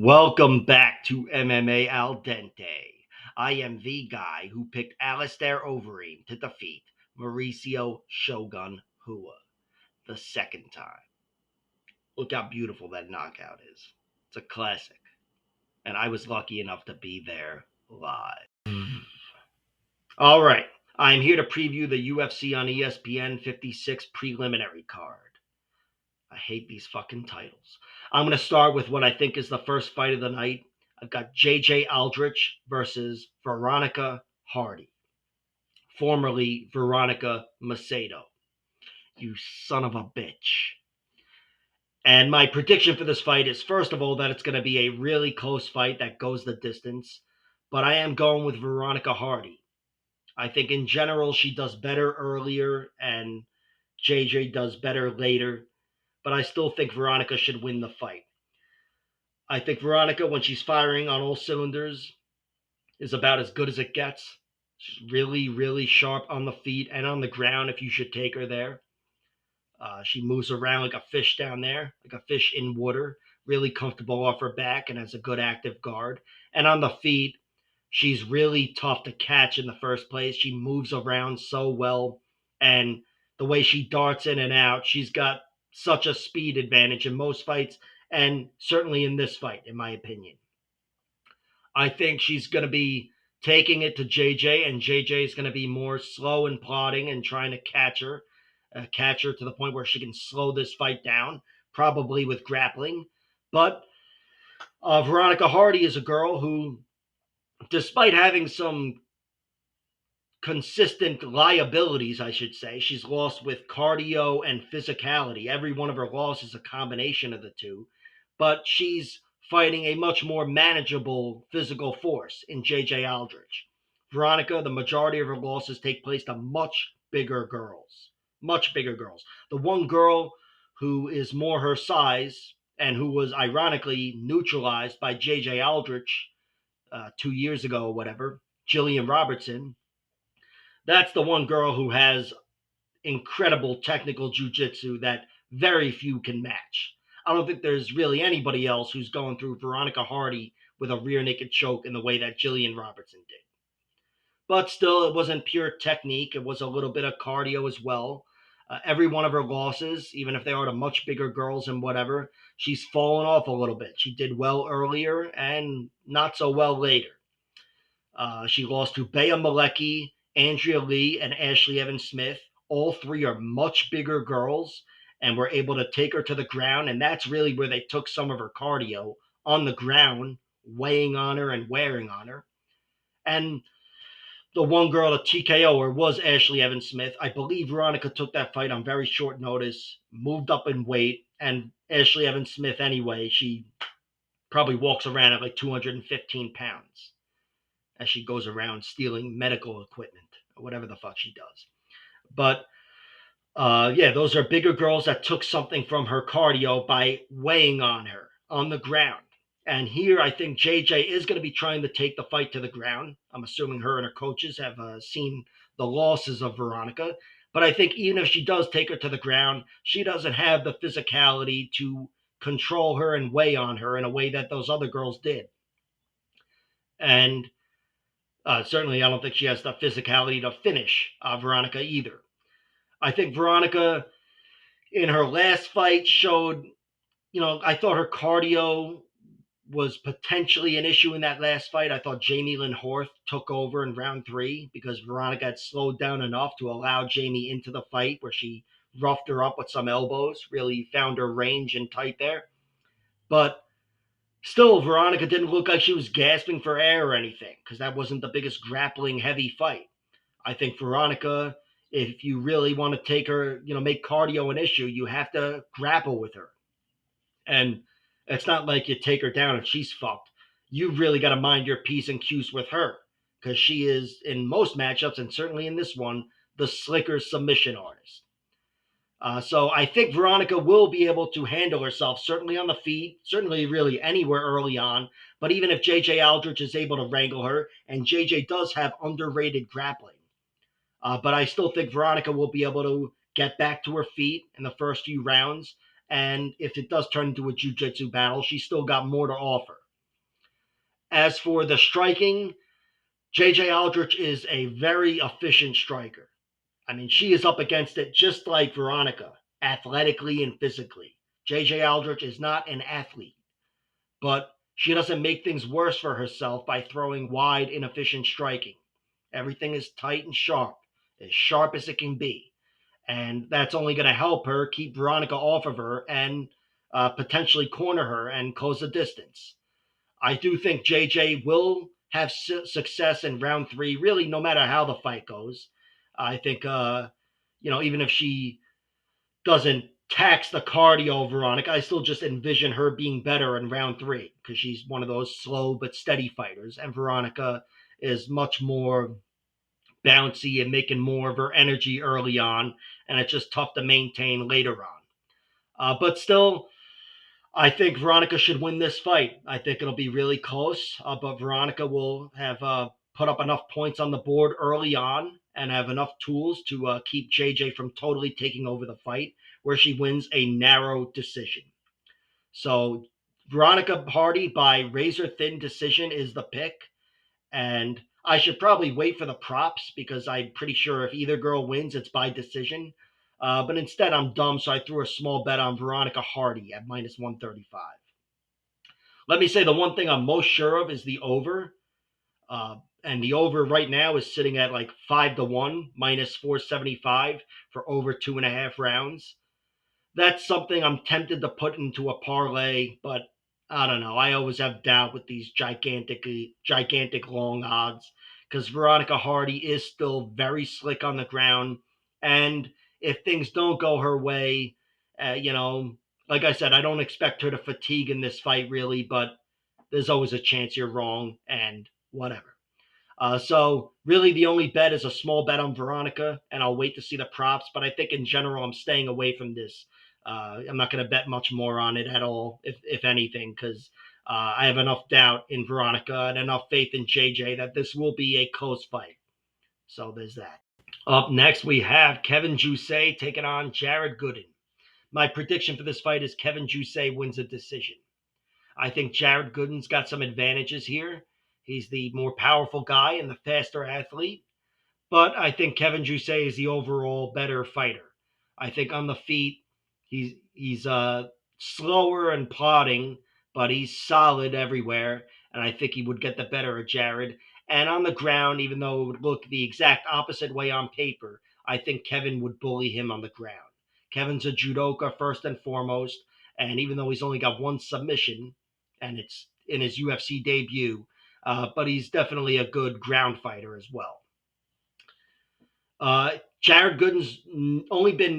Welcome back to MMA Al Dente. I am the guy who picked Alistair Overeem to defeat Mauricio Shogun Hua the second time. Look how beautiful that knockout is. It's a classic. And I was lucky enough to be there live. All right. I'm here to preview the UFC on ESPN 56 preliminary card. I hate these fucking titles. I'm going to start with what I think is the first fight of the night. I've got J.J. Aldrich versus Veronica Hardy, formerly Veronica Macedo. You son of a bitch. And my prediction for this fight is, first of all, that it's going to be a really close fight that goes the distance. But I am going with Veronica Hardy. I think in general she does better earlier and JJ does better later. But I still think Veronica should win the fight. I think Veronica, when she's firing on all cylinders, is about as good as it gets. She's really, really sharp on the feet and on the ground if you should take her there. She moves around like a fish down there, like a fish in water, really comfortable off her back and has a good active guard. And on the feet, she's really tough to catch in the first place. She moves around so well. And the way she darts in and out, she's got such a speed advantage in most fights, and certainly in this fight, in my opinion. I think she's going to be taking it to JJ, and JJ is going to be more slow and plodding and trying to catch her to the point where she can slow this fight down, probably with grappling. But Veronica Hardy is a girl who, despite having some consistent liabilities, I should say, she's lost with cardio and physicality. Every one of her losses is a combination of the two, but she's fighting a much more manageable physical force in JJ Aldrich. Veronica, the majority of her losses take place to much bigger girls. Much bigger girls. The one girl who is more her size and who was ironically neutralized by JJ Aldrich 2 years ago or whatever, Jillian Robertson, that's the one girl who has incredible technical jujitsu that very few can match. I don't think there's really anybody else who's going through Veronica Hardy with a rear naked choke in the way that Jillian Robertson did. But still, it wasn't pure technique. It was a little bit of cardio as well. Every one of her losses, even if they are to much bigger girls and whatever, she's fallen off a little bit. She did well earlier and not so well later. She lost to Bea Malecki, Andrea Lee, and Ashley Evans Smith. All three are much bigger girls and were able to take her to the ground. And that's really where they took some of her cardio on the ground, weighing on her and wearing on her. And the one girl to TKO her was Ashley Evans Smith. I believe Veronica took that fight on very short notice, moved up in weight, and Ashley Evans Smith, anyway, she probably walks around at like 215 pounds as she goes around stealing medical equipment or whatever the fuck she does. But yeah, those are bigger girls that took something from her cardio by weighing on her on the ground. And here I think JJ is going to be trying to take the fight to the ground. I'm assuming her and her coaches have seen the losses of Veronica. But I think even if she does take her to the ground, she doesn't have the physicality to control her and weigh on her in a way that those other girls did. And certainly, I don't think she has the physicality to finish Veronica either. I think Veronica, in her last fight, showed, I thought her cardio was potentially an issue in that last fight. I thought Jamie Lynn Horth took over in round 3 because Veronica had slowed down enough to allow Jamie into the fight where she roughed her up with some elbows, really found her range and tight there. But still, Veronica didn't look like she was gasping for air or anything because that wasn't the biggest grappling heavy fight. I think Veronica, if you really want to take her, make cardio an issue, you have to grapple with her. And it's not like you take her down and she's fucked. You really got to mind your P's and Q's with her because she is, in most matchups, and certainly in this one, the slicker submission artist. So I think Veronica will be able to handle herself, certainly on the feet, certainly really anywhere early on. But even if JJ Aldrich is able to wrangle her, and JJ does have underrated grappling, but I still think Veronica will be able to get back to her feet in the first few rounds. And if it does turn into a jiu-jitsu battle, she's still got more to offer. As for the striking, JJ Aldrich is a very efficient striker. I mean, she is up against it just like Veronica, athletically and physically. JJ Aldrich is not an athlete, but she doesn't make things worse for herself by throwing wide, inefficient striking. Everything is tight and as sharp as it can be. And that's only going to help her keep Veronica off of her and potentially corner her and close the distance. I do think JJ will have success in round three, really, no matter how the fight goes. I think, even if she doesn't tax the cardio of Veronica, I still just envision her being better in round three because she's one of those slow but steady fighters. And Veronica is much more bouncy and making more of her energy early on. And it's just tough to maintain later on. But still, I think Veronica should win this fight. I think it'll be really close, but Veronica will have put up enough points on the board early on and have enough tools to keep JJ from totally taking over the fight, where she wins a narrow decision. So Veronica Hardy by razor thin decision is the pick, and I should probably wait for the props because I'm pretty sure if either girl wins, it's by decision. But instead, I'm dumb, so I threw a small bet on Veronica Hardy at minus 135. Let me say the one thing I'm most sure of is the over. And the over right now is sitting at like 5-1, minus 475 for over 2.5 rounds. That's something I'm tempted to put into a parlay, but I don't know. I always have doubt with these gigantic long odds because Veronica Hardy is still very slick on the ground. And if things don't go her way, like I said, I don't expect her to fatigue in this fight really, but there's always a chance you're wrong and whatever. So really, the only bet is a small bet on Veronica, and I'll wait to see the props. But I think in general, I'm staying away from this. I'm not going to bet much more on it at all, if anything, because I have enough doubt in Veronica and enough faith in JJ that this will be a close fight. So there's that. Up next, we have Kevin Jousset taking on Jared Gooden. My prediction for this fight is Kevin Jousset wins a decision. I think Jared Gooden's got some advantages here. He's the more powerful guy and the faster athlete. But I think Kevin Jousset is the overall better fighter. I think on the feet, he's slower and plodding, but he's solid everywhere. And I think he would get the better of Jared. And on the ground, even though it would look the exact opposite way on paper, I think Kevin would bully him on the ground. Kevin's a judoka first and foremost. And even though he's only got one submission, and it's in his UFC debut, but he's definitely a good ground fighter as well. Jared Gooden's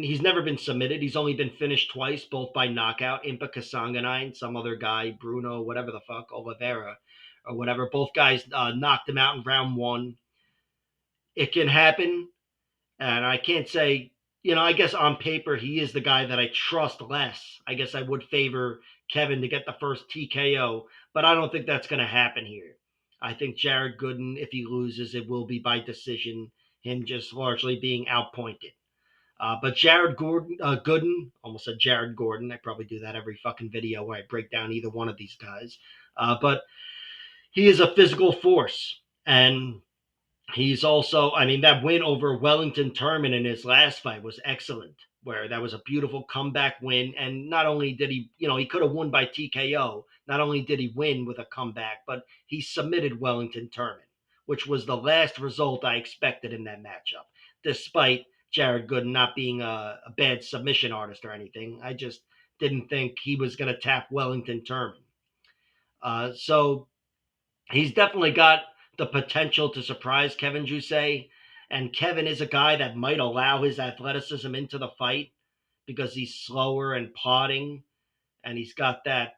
he's never been submitted. He's only been finished twice, both by knockout. Impa Kasanganay, some other guy, Bruno, whatever the fuck, Oliveira, or whatever. Both guys knocked him out in round one. It can happen, and I can't say, I guess on paper he is the guy that I trust less. I guess I would favor Kevin to get the first TKO, but I don't think that's going to happen here. I think Jared Gooden, if he loses, it will be by decision, him just largely being outpointed. But Gooden, almost said Jared Gordon. I probably do that every fucking video where I break down either one of these guys. But he is a physical force. And he's also, that win over Wellington Turman in his last fight was excellent, where that was a beautiful comeback win. And not only did he, he could have won by TKO. Not only did he win with a comeback, but he submitted Wellington Turman, which was the last result I expected in that matchup, despite Jared Gooden not being a bad submission artist or anything. I just didn't think he was going to tap Wellington Turman. So he's definitely got the potential to surprise Kevin Jousset. And Kevin is a guy that might allow his athleticism into the fight because he's slower and plodding. And he's got that,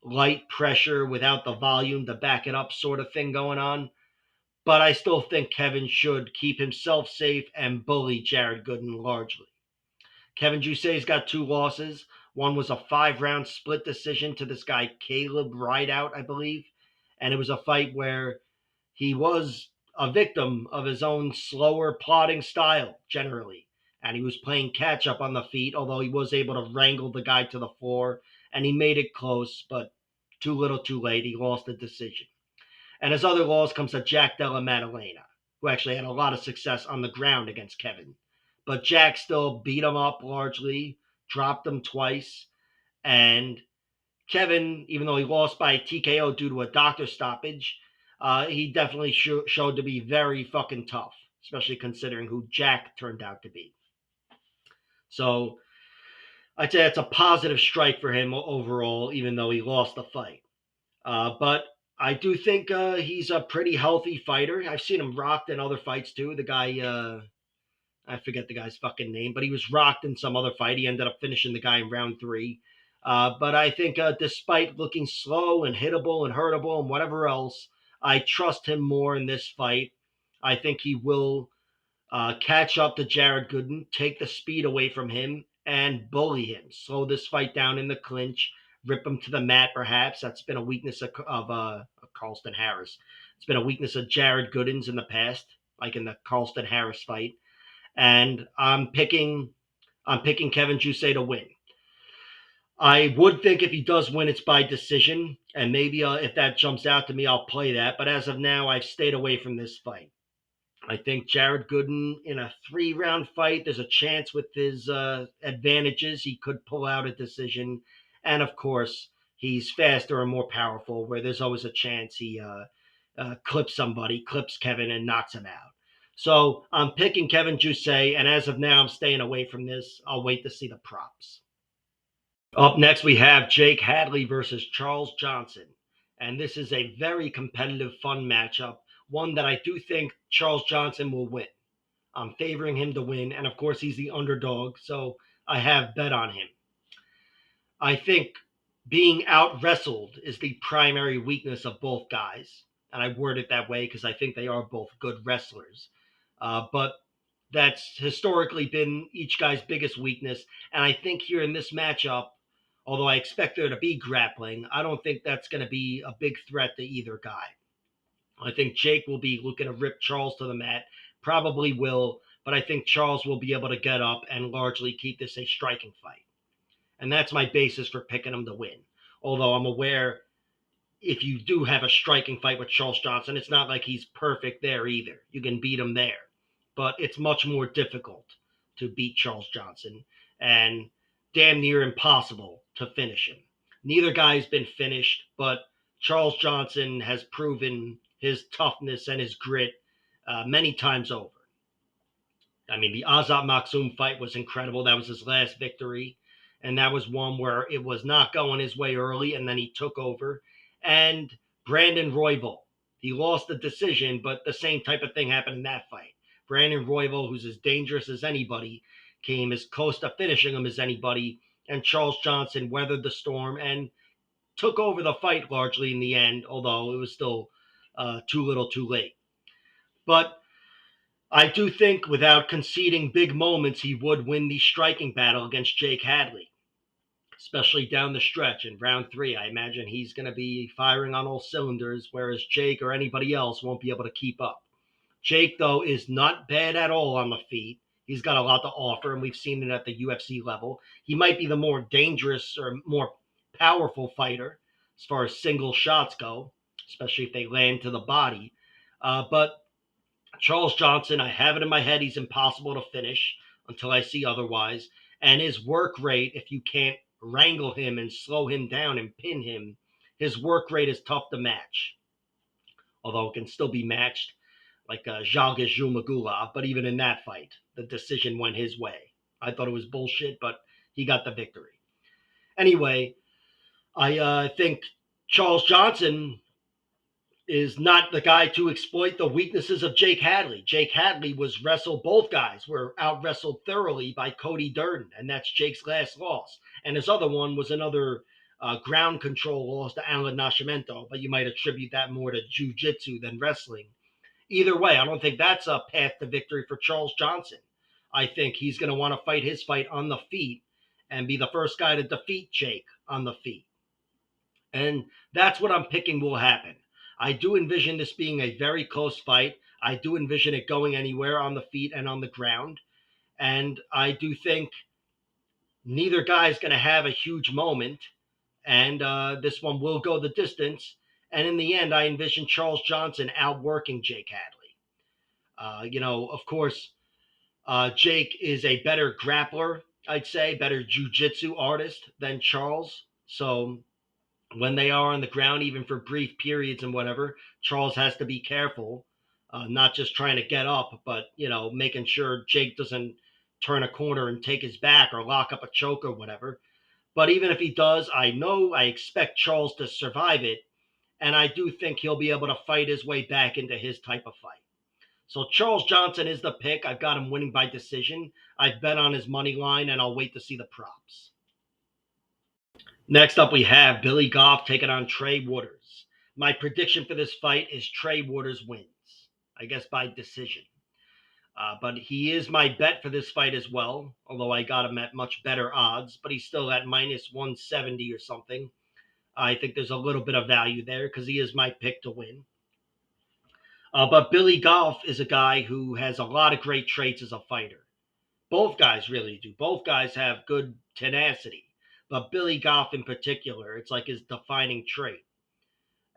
light pressure without the volume to back it up sort of thing going on. But I still think Kevin should keep himself safe and bully Jared Gooden largely. Kevin Jousset's got 2 losses. One was a 5-round split decision to this guy, Caleb Rideout, I believe. And it was a fight where he was a victim of his own slower, plodding style, generally. And he was playing catch up on the feet, although he was able to wrangle the guy to the floor. And he made it close, but Too little, too late. He lost the decision. And his other loss comes to Jack Della Maddalena, who actually had a lot of success on the ground against Kevin. But Jack still beat him up largely, dropped him twice, and Kevin, even though he lost by TKO due to a doctor stoppage, he definitely showed to be very fucking tough, especially considering who Jack turned out to be. So I'd say it's a positive strike for him overall, even though he lost the fight. But I do think he's a pretty healthy fighter. I've seen him rocked in other fights too. The guy, I forget the guy's fucking name, but he was rocked in some other fight. He ended up finishing the guy in round 3. But I think despite looking slow and hittable and hurtable and whatever else, I trust him more in this fight. I think he will catch up to Jared Gooden, take the speed away from him, and bully him. Slow this fight down in the clinch, rip him to the mat, perhaps. That's been a weakness of Carlston Harris. It's been a weakness of Jared Gooden's in the past, like in the Carlston Harris fight. And I'm picking Kevin Jousset to win. I would think if he does win, it's by decision, and maybe if that jumps out to me, I'll play that. But as of now, I've stayed away from this fight. I think Jared Gooden in a 3-round fight, there's a chance with his advantages he could pull out a decision. And of course, he's faster and more powerful, where there's always a chance he clips Kevin and knocks him out. So I'm picking Kevin Jousset, and as of now, I'm staying away from this. I'll wait to see the props. Up next, we have Jake Hadley versus Charles Johnson. And this is a very competitive, fun matchup, one that I do think Charles Johnson will win. I'm favoring him to win, and of course, he's the underdog, so I have bet on him. I think being out wrestled is the primary weakness of both guys. And I word it that way because I think they are both good wrestlers. But that's historically been each guy's biggest weakness. And I think here in this matchup, although I expect there to be grappling, I don't think that's going to be a big threat to either guy. I think Jake will be looking to rip Charles to the mat, probably will, but I think Charles will be able to get up and largely keep this a striking fight. And that's my basis for picking him to win. Although I'm aware if you do have a striking fight with Charles Johnson, it's not like he's perfect there either. You can beat him there. But it's much more difficult to beat Charles Johnson and damn near impossible to finish him. Neither guy's been finished, but Charles Johnson has proven his toughness and his grit many times over. I mean, the Azat Maksum fight was incredible. That was his last victory. And that was one where it was not going his way early, and then he took over. And Brandon Royval, he lost the decision, but the same type of thing happened in that fight. Brandon Royval, who's as dangerous as anybody, came as close to finishing him as anybody. And Charles Johnson weathered the storm and took over the fight largely in the end, although it was still too little too late. But I do think without conceding big moments, he would win the striking battle against Jake Hadley, especially down the stretch in round 3. I imagine he's going to be firing on all cylinders, whereas Jake or anybody else won't be able to keep up. Jake, though, is not bad at all on the feet. He's got a lot to offer, and we've seen it at the UFC level. He might be the more dangerous or more powerful fighter as far as single shots go, especially if they land to the body. But Charles Johnson, I have it in my head, he's impossible to finish until I see otherwise. And his work rate, if you can't wrangle him and slow him down and pin him, his work rate is tough to match. Although it can still be matched like Zhalgas Zhumagulov, but even in that fight, the decision went his way. I thought it was bullshit, but he got the victory. Anyway, I think Charles Johnson is not the guy to exploit the weaknesses of Jake Hadley. Jake Hadley was wrestled, both guys were out wrestled thoroughly by Cody Durden, and that's Jake's last loss. And his other one was another ground control loss to Alan Nascimento, but you might attribute that more to jiu-jitsu than wrestling. Either way, I don't think that's a path to victory for Charles Johnson. I think he's going to want to fight his fight on the feet and be the first guy to defeat Jake on the feet. And that's what I'm picking will happen. I do envision this being a very close fight. I do envision it going anywhere on the feet and on the ground. And I do think neither guy is going to have a huge moment. and this one will go the distance. And in the end, I envision Charles Johnson outworking Jake Hadley. Of course, Jake is a better grappler, I'd say, better jujitsu artist than Charles. So when they are on the ground, even for brief periods and whatever, Charles has to be careful, not just trying to get up, but making sure Jake doesn't turn a corner and take his back or lock up a choke or whatever. But even if he does, I expect Charles to survive it, and I do think he'll be able to fight his way back into his type of fight. So Charles Johnson is the pick. I've got him winning by decision. I've bet on his money line, and I'll wait to see the props. Next up, we have Billy Goff taking on Trey Waters. My prediction for this fight is Trey Waters wins, I guess by decision. But he is my bet for this fight as well, although I got him at much better odds, but he's still at minus 170 or something. I think there's a little bit of value there because he is my pick to win. But Billy Goff is a guy who has a lot of great traits as a fighter. Both guys really do. Both guys have good tenacity. But Billy Goff in particular, it's like his defining trait.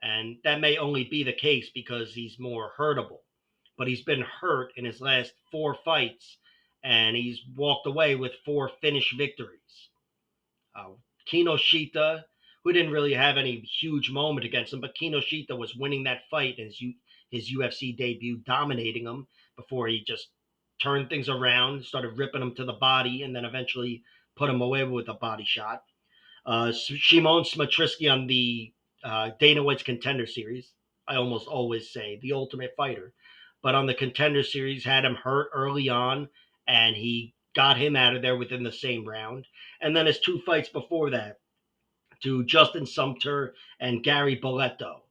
And that may only be the case because he's more hurtable. But he's been hurt in his last 4 fights, and he's walked away with 4 finish victories. Uh, Kinoshita, who didn't really have any huge moment against him, but Kinoshita was winning that fight in his UFC debut, dominating him before he just turned things around, started ripping him to the body, and then eventually put him away with a body shot. Shimon Smatrisky on the Dana White's Contender Series. I almost always say the Ultimate Fighter, but on the Contender Series had him hurt early on, and he got him out of there within the same round. And then his 2 fights before that to Justin Sumter and Gary Boletto.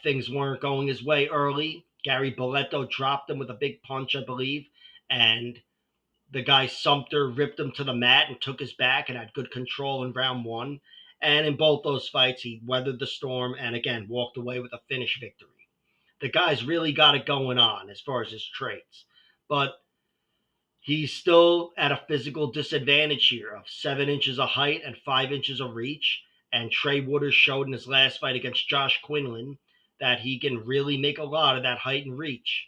Things weren't going his way early. Gary Boletto dropped him with a big punch, I believe, and the guy Sumter ripped him to the mat and took his back and had good control in round 1. And in both those fights, he weathered the storm and again walked away with a finish victory. The guy's really got it going on as far as his traits, but he's still at a physical disadvantage here of 7 inches of height and 5 inches of reach. And Trey Waters showed in his last fight against Josh Quinlan that he can really make a lot of that height and reach.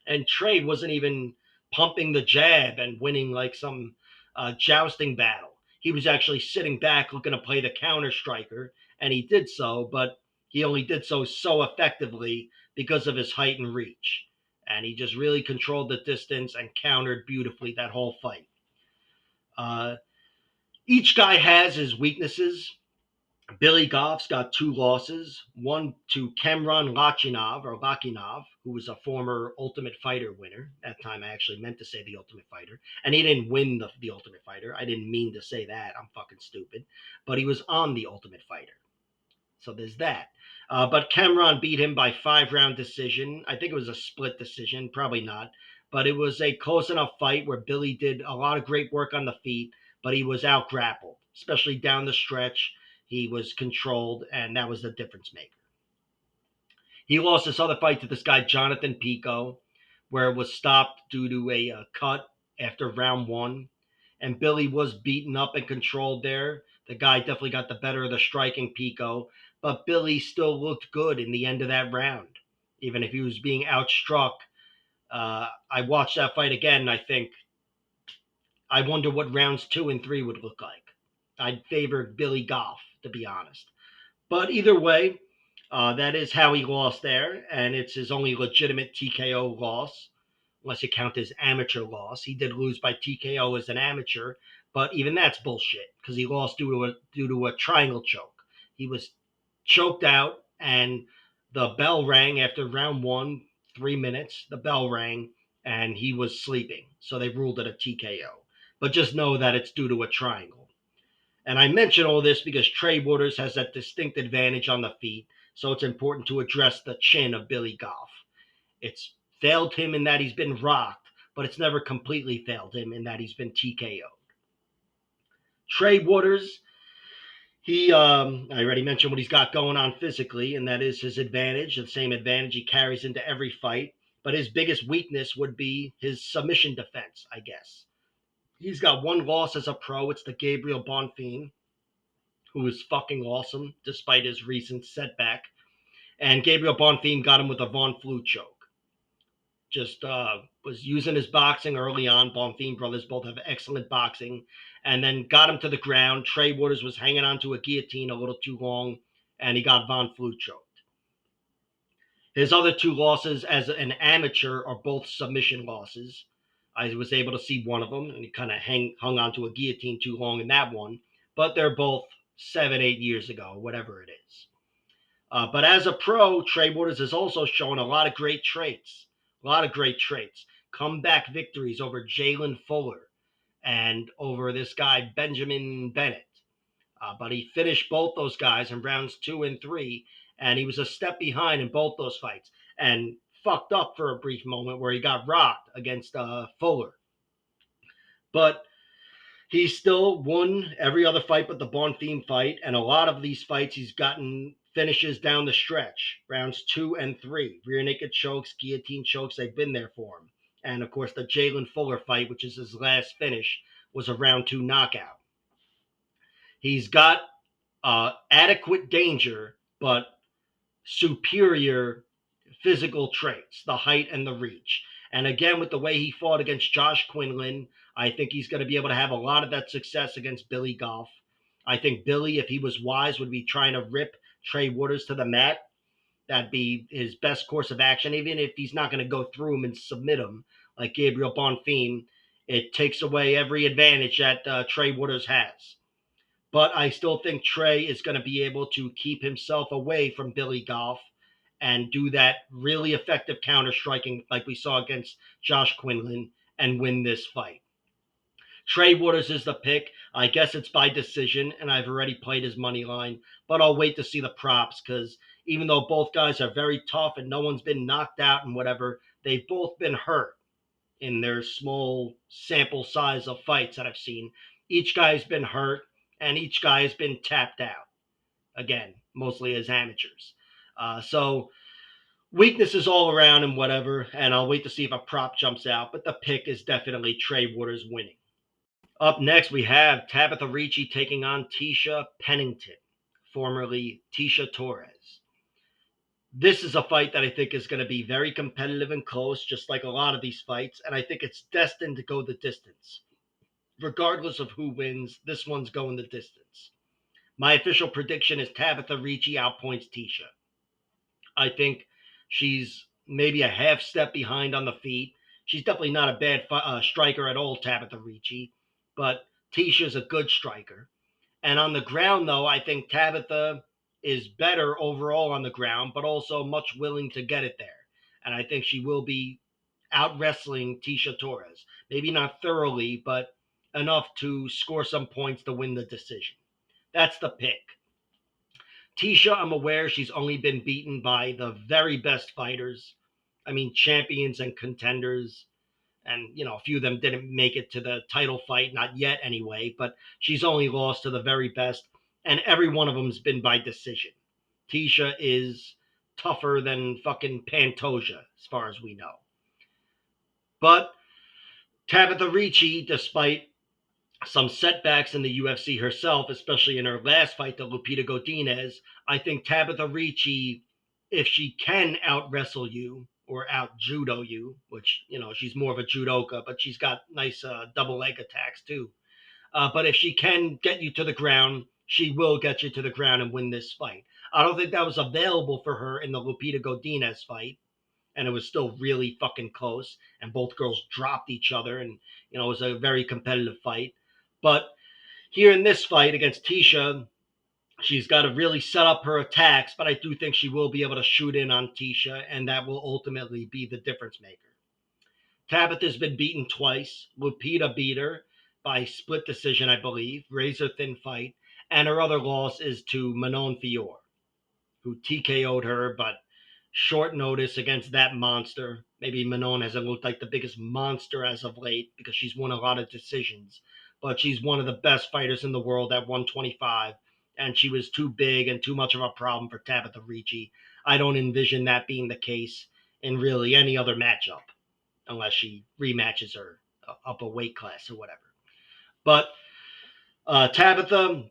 And Trey wasn't even pumping the jab and winning like some jousting battle. He was actually sitting back looking to play the counter striker, and he did so, but he only did so effectively because of his height and reach. And he just really controlled the distance and countered beautifully that whole fight. Each guy has his weaknesses. Billy Goff's got 2 losses, one to Kemron Lachinov, who was a former Ultimate Fighter winner. That time I actually meant to say the Ultimate Fighter. And he didn't win the Ultimate Fighter. I didn't mean to say that. I'm fucking stupid. But he was on the Ultimate Fighter. So there's that. But Cameron beat him by 5-round decision. I think it was a split decision. Probably not. But it was a close enough fight where Billy did a lot of great work on the feet, but he was out grappled, especially down the stretch. He was controlled, and that was the difference maker. He lost this other fight to this guy, Jonathan Pico, where it was stopped due to a cut after round 1. And Billy was beaten up and controlled there. The guy definitely got the better of the striking Pico, but Billy still looked good in the end of that round, even if he was being outstruck. I watched that fight again, and I wonder what rounds 2 and 3 would look like. I'd favor Billy Goff, to be honest. But either way, that is how he lost there, and it's his only legitimate TKO loss, unless you count his amateur loss. He did lose by TKO as an amateur, but even that's bullshit because he lost due to a triangle choke. He was choked out, and the bell rang after round 1, 3 minutes. The bell rang, and he was sleeping, so they ruled it a TKO. But just know that it's due to a triangle. And I mention all this because Trey Waters has that distinct advantage on the feet, so it's important to address the chin of Billy Goff. It's failed him in that he's been rocked, but it's never completely failed him in that he's been TKO'd. Trey Waters, I already mentioned what he's got going on physically, and that is his advantage, the same advantage he carries into every fight. But his biggest weakness would be his submission defense, I guess. He's got 1 loss as a pro. It's the Gabriel Bonfim. who was fucking awesome despite his recent setback. And Gabriel Bonfim got him with a Von Flue choke. Just was using his boxing early on. Bonfim brothers both have excellent boxing. And then got him to the ground. Trey Waters was hanging onto a guillotine a little too long, and he got Von Flue choked. His other two losses as an amateur are both submission losses. I was able to see one of them, and he kind of hung onto a guillotine too long in that one. But they're both 7, 8 years ago, whatever it is. But as a pro, Trey Waters has also shown a lot of great traits. A lot of great traits. Comeback victories over Jalen Fuller and over this guy, Benjamin Bennett. But he finished both those guys in rounds 2 and 3, and he was a step behind in both those fights and fucked up for a brief moment where he got rocked against Fuller. But he still won every other fight but the Bonfim fight, and a lot of these fights he's gotten finishes down the stretch, rounds 2 and 3, rear naked chokes, guillotine chokes. They've been there for him. And of course, the Jalen Fuller fight, which is his last finish, was a round 2 knockout. He's got adequate danger, but superior physical traits, the height and the reach. And again, with the way he fought against Josh Quinlan, I think he's going to be able to have a lot of that success against Billy Goff. I think Billy, if he was wise, would be trying to rip Trey Waters to the mat. That'd be his best course of action, even if he's not going to go through him and submit him like Gabriel Bonfim. It takes away every advantage that Trey Waters has. But I still think Trey is going to be able to keep himself away from Billy Goff and do that really effective counter striking like we saw against Josh Quinlan and win this fight. Trey Waters is the pick. I guess it's by decision, and I've already played his money line, but I'll wait to see the props because even though both guys are very tough and no one's been knocked out and whatever, they've both been hurt in their small sample size of fights that I've seen. Each guy's been hurt, and each guy has been tapped out. Again, mostly as amateurs. So weaknesses all around and whatever, and I'll wait to see if a prop jumps out, but the pick is definitely Trey Waters winning. Up next, we have Tabitha Ricci taking on Tecia Pennington, formerly Tecia Torres. This is a fight that I think is going to be very competitive and close, just like a lot of these fights, and I think it's destined to go the distance. Regardless of who wins, this one's going the distance. My official prediction is Tabitha Ricci outpoints Tecia. I think she's maybe a half step behind on the feet. She's definitely not a bad striker at all, Tabitha Ricci, but Tecia's a good striker. And on the ground, though, I think Tabitha is better overall on the ground, but also much willing to get it there. And I think she will be out wrestling Tecia Torres. Maybe not thoroughly, but enough to score some points to win the decision. That's the pick. Tecia, I'm aware she's only been beaten by the very best fighters. I mean, champions and contenders. And, a few of them didn't make it to the title fight, not yet anyway, but she's only lost to the very best. And every one of them's been by decision. Tecia is tougher than fucking Pantoja, as far as we know. But Tabitha Ricci, despite some setbacks in the UFC herself, especially in her last fight to Lupita Godinez, I think Tabitha Ricci, if she can out wrestle you or out judo you, which, she's more of a judoka, but she's got nice double leg attacks too. But if she can get you to the ground, she will get you to the ground and win this fight. I don't think that was available for her in the Lupita Godinez fight, and it was still really fucking close, and both girls dropped each other, and it was a very competitive fight. But here in this fight against Tecia, she's got to really set up her attacks, but I do think she will be able to shoot in on Tecia, and that will ultimately be the difference maker. Tabitha's been beaten twice. Lupita beat her by split decision, I believe, razor thin fight, and her other loss is to Manon Fior, who TKO'd her, but short notice against that monster. Maybe Manon hasn't looked like the biggest monster as of late because she's won a lot of decisions, but she's one of the best fighters in the world at 125, and she was too big and too much of a problem for Tabitha Ricci. I don't envision that being the case in really any other matchup, unless she rematches her up a weight class or whatever. But Tabitha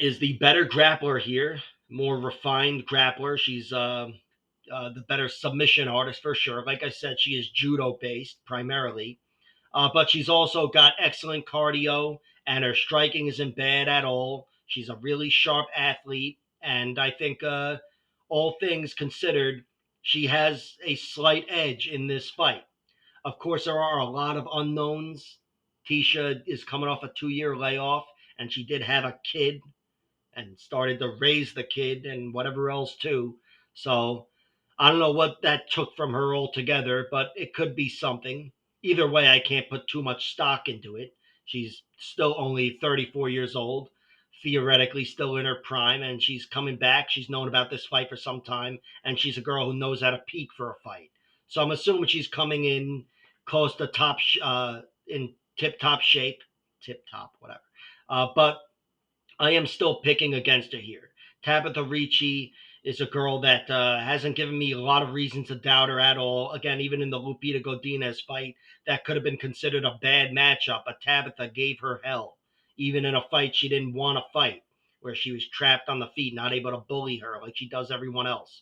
is the better grappler here, more refined grappler. She's the better submission artist for sure. Like I said, she is judo based primarily, but she's also got excellent cardio, and her striking isn't bad at all. She's a really sharp athlete, and I think, all things considered, she has a slight edge in this fight. Of course, there are a lot of unknowns. Tecia is coming off a 2 year layoff, and she did have a kid and started to raise the kid and whatever else too. So I don't know what that took from her altogether, but it could be something. Either way, I can't put too much stock into it. She's still only 34 years old, theoretically still in her prime, and she's coming back. She's known about this fight for some time, and she's a girl who knows how to peak for a fight. So I'm assuming she's coming in close to in tip top shape, tip top, whatever. But I am still picking against her here. Tabitha Ricci is a girl that hasn't given me a lot of reason to doubt her at all. Again, even in the Lupita Godinez fight, that could have been considered a bad matchup, but Tabitha gave her hell, even in a fight she didn't want to fight, where she was trapped on the feet, not able to bully her like she does everyone else.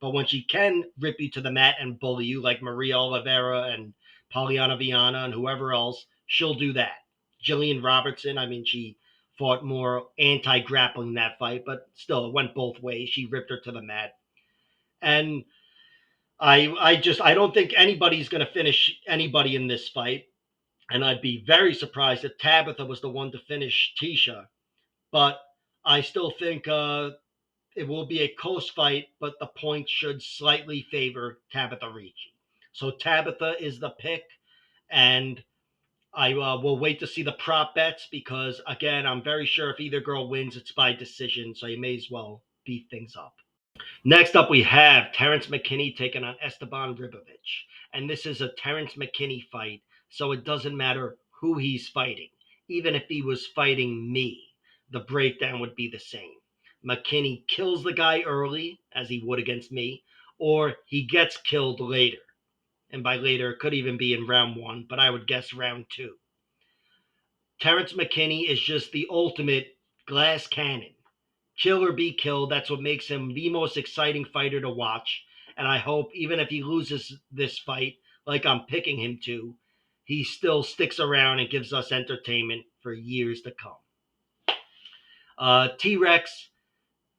But when she can rip you to the mat and bully you, like Maria Oliveira and Poliana Viana and whoever else, she'll do that. Jillian Robertson, I mean, she fought more anti-grappling that fight, but still, it went both ways. She ripped her to the mat, and I don't think anybody's going to finish anybody in this fight, and I'd be very surprised if Tabitha was the one to finish Tecia. But I still think, it will be a close fight, but the points should slightly favor Tabitha Ricci. So Tabitha is the pick, and I will wait to see the prop bets because, again, I'm very sure if either girl wins, it's by decision. So you may as well beat things up. Next up, we have Terrence McKinney taking on Esteban Ribovics. And this is a Terrence McKinney fight, so it doesn't matter who he's fighting. Even if he was fighting me, the breakdown would be the same. McKinney kills the guy early, as he would against me, or he gets killed later. And by later, it could even be in round one, but I would guess round two. Terrence McKinney is just the ultimate glass cannon. Kill or be killed. That's what makes him the most exciting fighter to watch. And I hope, even if he loses this fight, like I'm picking him to, he still sticks around and gives us entertainment for years to come. T Rex,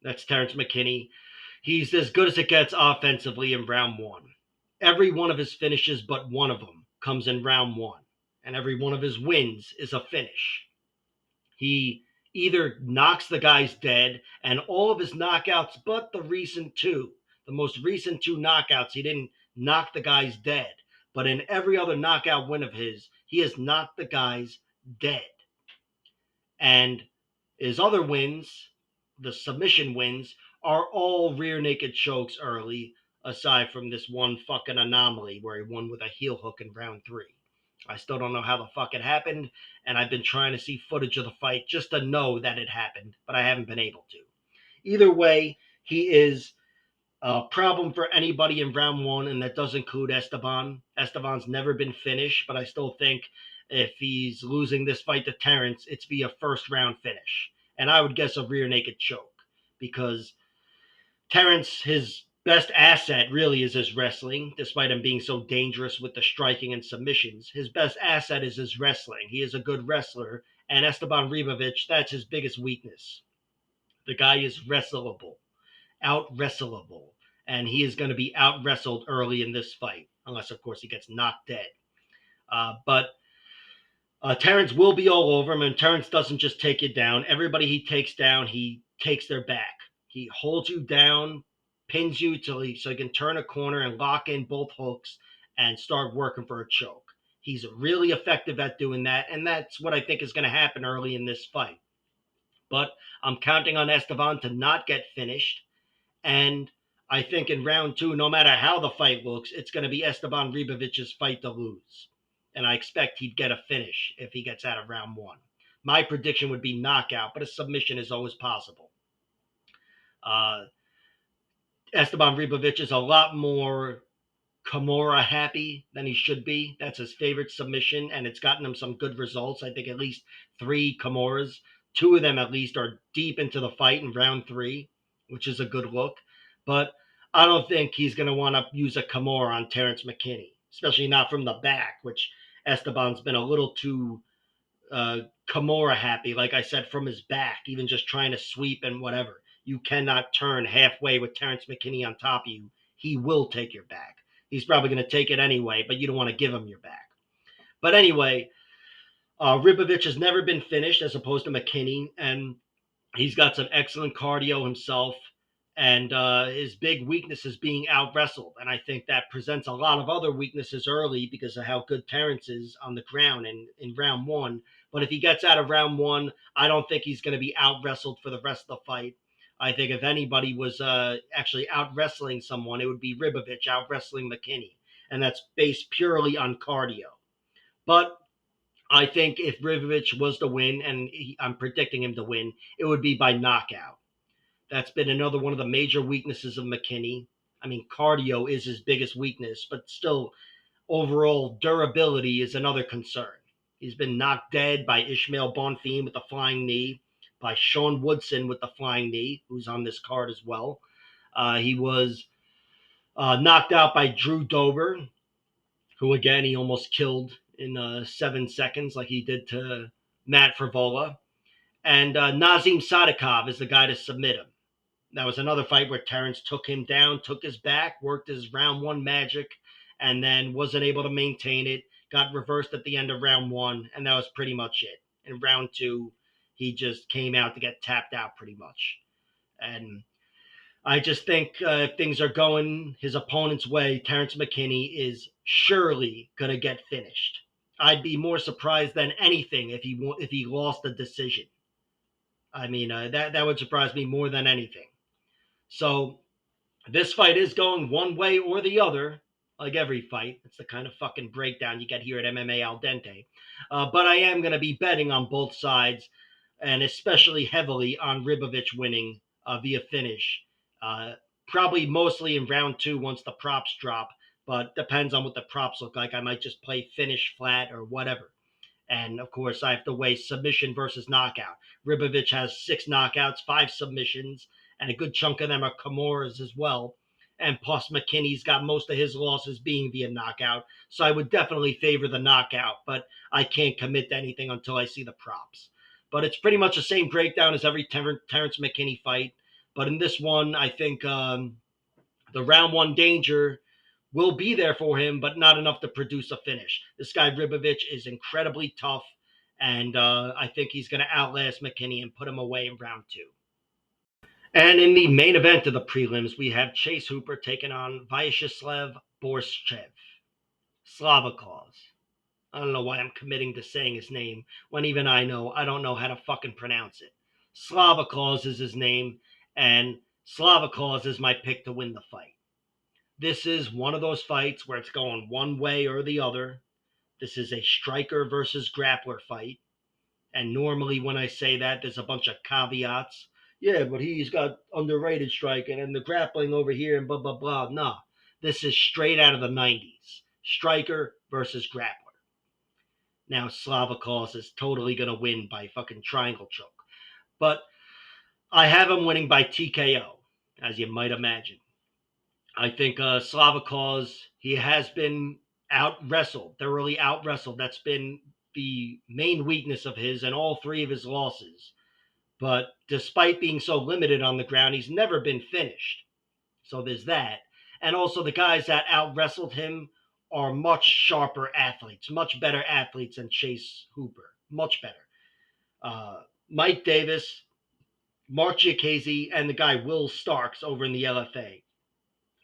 that's Terrence McKinney. He's as good as it gets offensively in round one. Every one of his finishes, but one of them, comes in round one. And every one of his wins is a finish. He either knocks the guys dead, and all of his knockouts, but the most recent two knockouts, he didn't knock the guys dead. But in every other knockout win of his, he has knocked the guys dead. And his other wins, the submission wins, are all rear naked chokes early, aside from this one fucking anomaly where he won with a heel hook in round three. I still don't know how the fuck it happened, and I've been trying to see footage of the fight just to know that it happened, but I haven't been able to. Either way, he is a problem for anybody in round one, and that does include Esteban. Esteban's never been finished, but I still think if he's losing this fight to Terrence, it's be a first round finish. And I would guess a rear naked choke because Terrence, his best asset really is his wrestling, despite him being so dangerous with the striking and submissions. His best asset is his wrestling. He is a good wrestler, and Esteban Ribovics, that's his biggest weakness. The guy is wrestleable, out wrestleable, and he is going to be out wrestled early in this fight, unless, of course, he gets knocked dead. But Terrence will be all over him, and Terrence doesn't just take you down. Everybody he takes down, he takes their back. He holds you down, pins you so he can turn a corner and lock in both hooks and start working for a choke. He's really effective at doing that, and that's what I think is going to happen early in this fight. But I'm counting on Esteban to not get finished, and I think in round two, no matter how the fight looks, it's going to be Esteban Ribovics' fight to lose. And I expect he'd get a finish if he gets out of round one. My prediction would be knockout, but a submission is always possible. Uh, Esteban Ribovics is a lot more Kimura happy than he should be. That's his favorite submission, and it's gotten him some good results. I think at least 3 Kimuras. Two of them, at least, are deep into the fight in round three, which is a good look. But I don't think he's going to want to use a Kimura on Terrence McKinney, especially not from the back, which Esteban's been a little too Kimura happy, like I said, from his back, even just trying to sweep and whatever. You cannot turn halfway with Terrence McKinney on top of you. He will take your back. He's probably going to take it anyway, but you don't want to give him your back. But anyway, Ribovics has never been finished as opposed to McKinney, and he's got some excellent cardio himself. And his big weakness is being out wrestled. And I think that presents a lot of other weaknesses early because of how good Terrence is on the ground in round one. But if he gets out of round one, I don't think he's going to be out wrestled for the rest of the fight. I think if anybody was actually out wrestling someone, it would be Ribovics out wrestling McKinney. And that's based purely on cardio. But I think if Ribovics was to win, and I'm predicting him to win, it would be by knockout. That's been another one of the major weaknesses of McKinney. I mean, cardio is his biggest weakness, but still, overall durability is another concern. He's been knocked dead by Ishmael Bonfim with the flying knee, by Sean Woodson with the flying knee, who's on this card as well. He was knocked out by Drew Dober, who again he almost killed in 7 seconds, like he did to Matt Frivola. And Nazim Sadikov is the guy to submit him. That was another fight where Terrence took him down, took his back, worked his round one magic, and then wasn't able to maintain it. Got reversed at the end of round one, and that was pretty much it. In round two, he just came out to get tapped out pretty much. And I just think if things are going his opponent's way, Terrence McKinney is surely going to get finished. I'd be more surprised than anything if he lost the decision. I mean, that would surprise me more than anything. So this fight is going one way or the other, like every fight. It's the kind of fucking breakdown you get here at MMA Al Dente. But I am going to be betting on both sides, and especially heavily on Ribovics winning via finish. Uh, Probably mostly in round two once the props drop, but depends on what the props look like. I might just play finish flat or whatever. And of course, I have to weigh submission versus knockout. Ribovics has 6 knockouts, 5 submissions, and a good chunk of them are Kimuras as well. And plus, McKinney's got most of his losses being via knockout. So I would definitely favor the knockout, but I can't commit to anything until I see the props. But it's pretty much the same breakdown as every Terrence McKinney fight. But in this one, I think the round one danger will be there for him, but not enough to produce a finish. This guy Ribovics is incredibly tough, and I think he's going to outlast McKinney and put him away in round two. And in the main event of the prelims, we have Chase Hooper taking on Vyacheslav Borshev. SlavaClaus. I don't know why I'm committing to saying his name when even I don't know how to fucking pronounce it. SlavaClaus is his name, and SlavaClaus is my pick to win the fight. This is one of those fights where it's going one way or the other. This is a striker versus grappler fight. And normally when I say that, there's a bunch of caveats. Yeah, but he's got underrated striking and the grappling over here and blah, blah, blah. No, this is straight out of the 90s. Striker versus grappler. Now, SlavaClaus is totally going to win by fucking triangle choke. But I have him winning by TKO, as you might imagine. I think SlavaClaus, he has been thoroughly out wrestled. That's been the main weakness of his in all 3 of his losses. But despite being so limited on the ground, he's never been finished. So there's that. And also the guys that out wrestled him are much sharper athletes, much better athletes than Chase Hooper. Much better. Mike Davis, Mark Giacchese, and the guy Will Starks over in the LFA,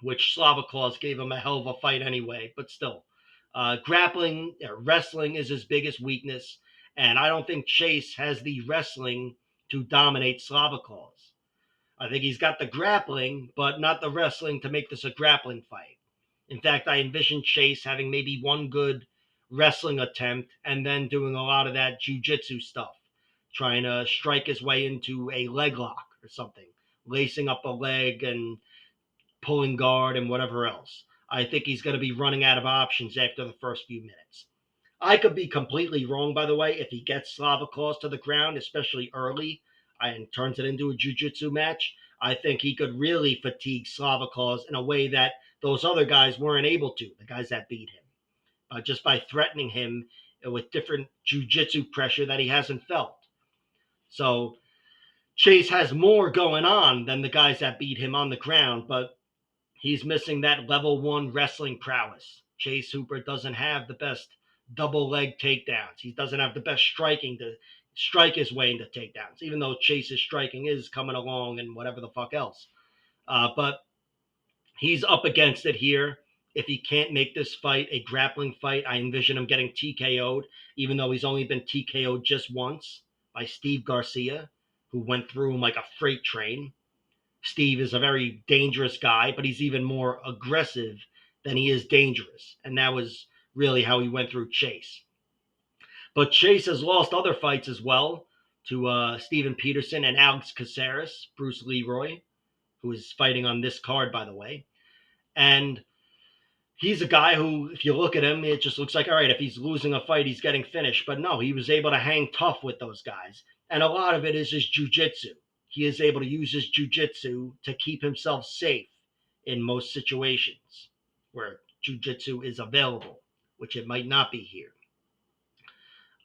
which SlavaClaus gave him a hell of a fight anyway, but still. Wrestling is his biggest weakness, and I don't think Chase has the wrestling to dominate SlavaClaus. I think he's got the grappling, but not the wrestling to make this a grappling fight. In fact, I envision Chase having maybe one good wrestling attempt and then doing a lot of that jiu-jitsu stuff, trying to strike his way into a leg lock or something, lacing up a leg and pulling guard and whatever else. I think he's going to be running out of options after the first few minutes. I could be completely wrong, by the way, if he gets SlavaClaus to the ground, especially early, and turns it into a jiu-jitsu match. I think he could really fatigue SlavaClaus in a way that those other guys weren't able to, the guys that beat him, just by threatening him with different jiu-jitsu pressure that he hasn't felt. So Chase has more going on than the guys that beat him on the ground, but he's missing that level 1 wrestling prowess. Chase Hooper doesn't have the best double leg takedowns. He doesn't have the best striking to strike his way into takedowns, even though Chase's striking is coming along and whatever the fuck else. But he's up against it here. If he can't make this fight a grappling fight, I envision him getting TKO'd, even though he's only been TKO'd just once by Steve Garcia, who went through him like a freight train. Steve is a very dangerous guy, but he's even more aggressive than he is dangerous. And that was really how he went through Chase. But Chase has lost other fights as well to Steven Peterson and Alex Caceres, Bruce Leroy, who is fighting on this card, by the way. And he's a guy who, if you look at him, it just looks like, all right, if he's losing a fight, he's getting finished. But no, he was able to hang tough with those guys. And a lot of it is his jiu-jitsu. He is able to use his jiu-jitsu to keep himself safe in most situations where jiu-jitsu is available, which it might not be here.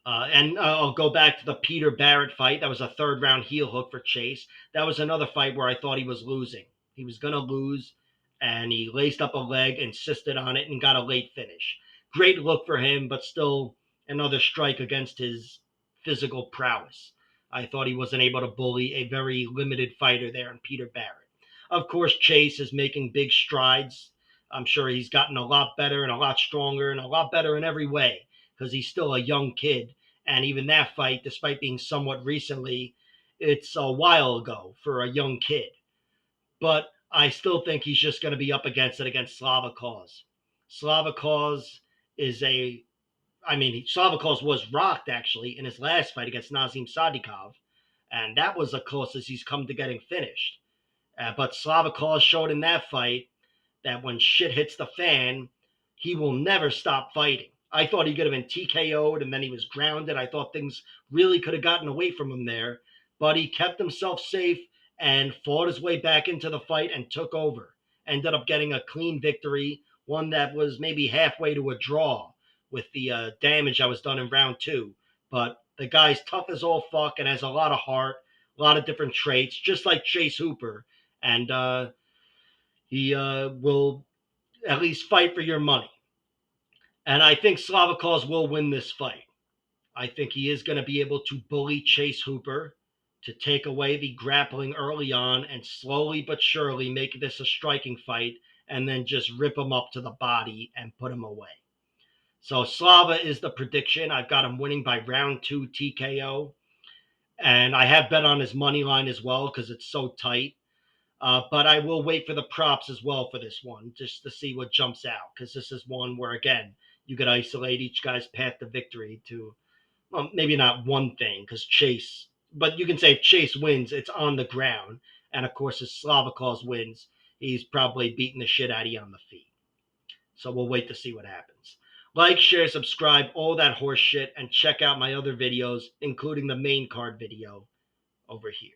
And I'll go back to the Peter Barrett fight. That was a third round heel hook for Chase. That was another fight where I thought he was losing. He was going to lose, and he laced up a leg, insisted on it, and got a late finish. Great look for him, but still another strike against his physical prowess. I thought he wasn't able to bully a very limited fighter there in Peter Barrett. Of course, Chase is making big strides. I'm sure he's gotten a lot better and a lot stronger and a lot better in every way because he's still a young kid. And even that fight, despite being somewhat recently, it's a while ago for a young kid. But I still think he's just going to be up against it against SlavaClaus. SlavaClaus is SlavaClaus was rocked actually in his last fight against Nazim Sadikov, and that was the closest he's come to getting finished. But SlavaClaus showed in that fight that when shit hits the fan, he will never stop fighting. I thought he could have been TKO'd and then he was grounded. I thought things really could have gotten away from him there, but he kept himself safe and fought his way back into the fight and took over. Ended up getting a clean victory, one that was maybe halfway to a draw with the damage that was done in round 2. But the guy's tough as all fuck and has a lot of heart, a lot of different traits, just like Chase Hooper. And he will at least fight for your money. And I think SlavaClaus will win this fight. I think he is going to be able to bully Chase Hooper to take away the grappling early on and slowly but surely make this a striking fight and then just rip him up to the body and put him away. So Slava is the prediction. I've got him winning by round 2 TKO. And I have bet on his money line as well because it's so tight. But I will wait for the props as well for this one, just to see what jumps out, because this is one where, again, you could isolate each guy's path to victory to, well, maybe not one thing, because Chase, but you can say if Chase wins, it's on the ground. And, of course, if SlavaClaus wins, he's probably beating the shit out of you on the feet. So we'll wait to see what happens. Like, share, subscribe, all that horse shit, and check out my other videos, including the main card video over here.